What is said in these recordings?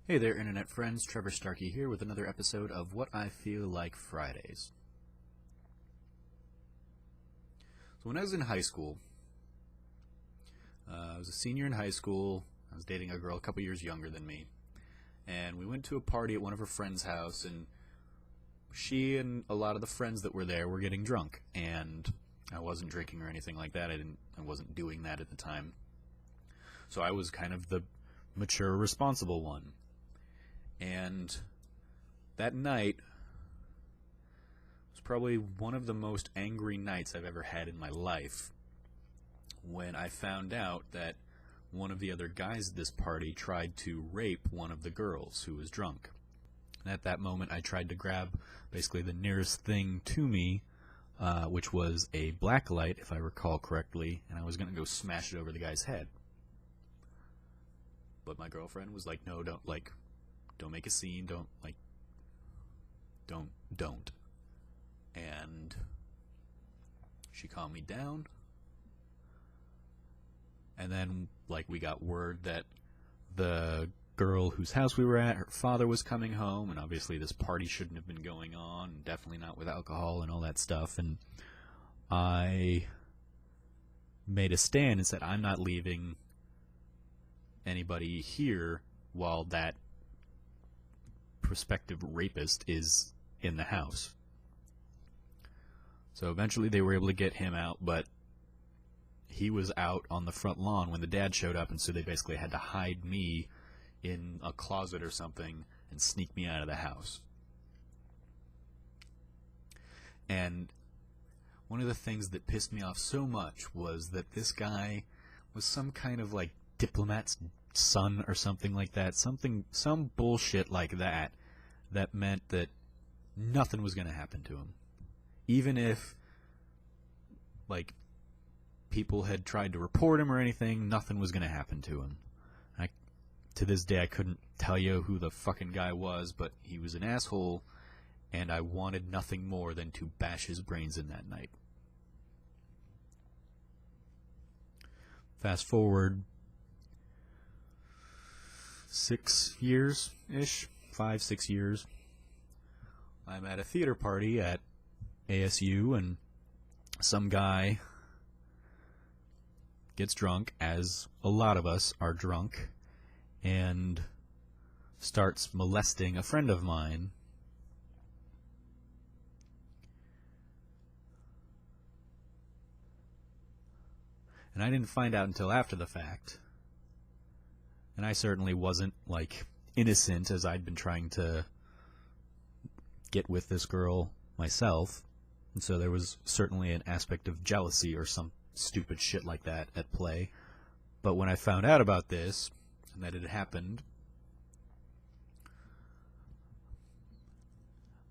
Hey there, internet friends. Trevor Starkey here with another episode of What I Feel Like Fridays. So when I was in high school, I was a senior in high school. I was dating a girl a couple years younger than me, and we went to a party at one of her friends' house, and she and a lot of the friends that were there were getting drunk, and I wasn't drinking or anything like that. I wasn't doing that at the time. So I was kind of the mature, responsible one. And that night was probably one of the most angry nights I've ever had in my life when I found out that one of the other guys at this party tried to rape one of the girls who was drunk. And at that moment, I tried to grab basically the nearest thing to me, which was a black light, if I recall correctly, and I was going to go smash it over the guy's head. But my girlfriend was like, no, don't make a scene, don't. And she calmed me down. And then, we got word that the girl whose house we were at, her father was coming home, and obviously this party shouldn't have been going on, definitely not with alcohol and all that stuff, and I made a stand and said, I'm not leaving anybody here while that prospective rapist is in the house. So eventually they were able to get him out, but he was out on the front lawn when the dad showed up, and so they basically had to hide me in a closet or something and sneak me out of the house. And one of the things that pissed me off so much was that this guy was some kind of diplomat's son or something like that, some bullshit like that meant that nothing was going to happen to him. Even if people had tried to report him or anything, nothing was going to happen to him. To this day, I couldn't tell you who the fucking guy was, but he was an asshole, and I wanted nothing more than to bash his brains in that night. Fast forward 6 years-ish, 5-6 years. I'm at a theater party at ASU, and some guy gets drunk, as a lot of us are drunk, and starts molesting a friend of mine. And I didn't find out until after the fact. And I certainly wasn't, innocent, as I'd been trying to get with this girl myself. And so there was certainly an aspect of jealousy or some stupid shit like that at play. But when I found out about this, and that it had happened,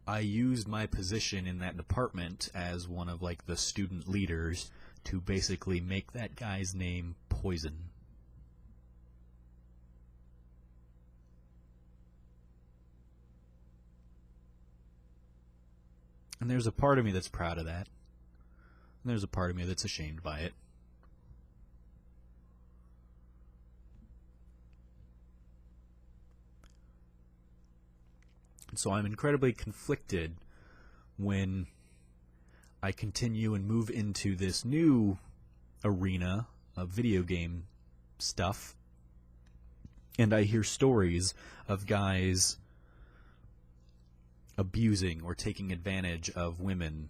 I used my position in that department as one of, the student leaders to basically make that guy's name poison. And there's a part of me that's proud of that. And there's a part of me that's ashamed by it. And so I'm incredibly conflicted when I continue and move into this new arena of video game stuff, and I hear stories of guys abusing or taking advantage of women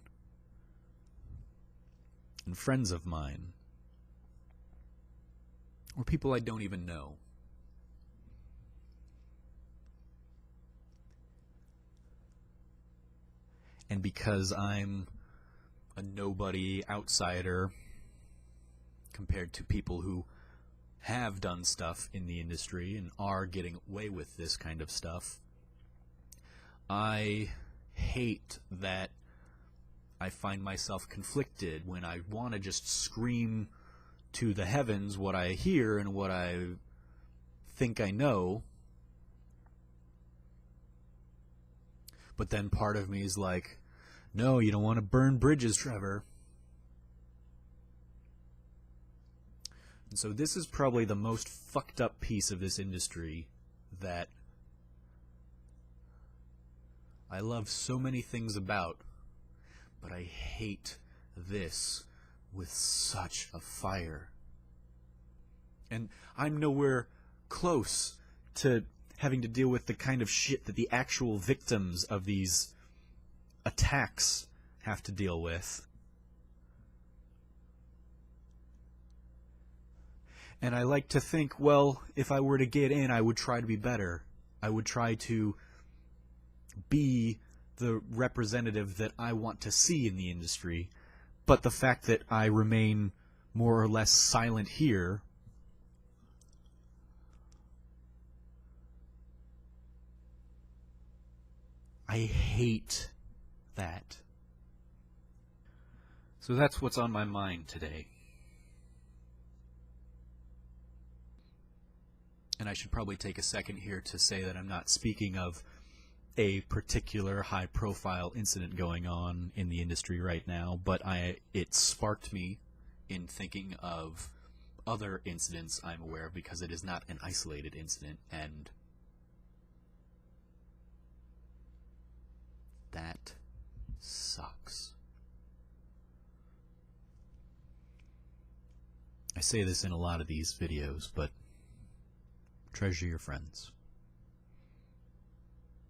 and friends of mine, or people I don't even know. And because I'm a nobody outsider compared to people who have done stuff in the industry and are getting away with this kind of stuff, I hate that I find myself conflicted when I want to just scream to the heavens what I hear and what I think I know. But then part of me is like, no, you don't want to burn bridges, Trevor. And so this is probably the most fucked up piece of this industry that I love so many things about, but I hate this with such a fire. And I'm nowhere close to having to deal with the kind of shit that the actual victims of these attacks have to deal with. And I like to think, well, if I were to get in, I would try to be better. I would try to be the representative that I want to see in the industry. But the fact that I remain more or less silent here I hate that. So that's what's on my mind today. And I should probably take a second here to say that I'm not speaking of a particular high-profile incident going on in the industry right now, but it sparked me in thinking of other incidents I'm aware of, because it is not an isolated incident, and that sucks. I say this in a lot of these videos, but treasure your friends.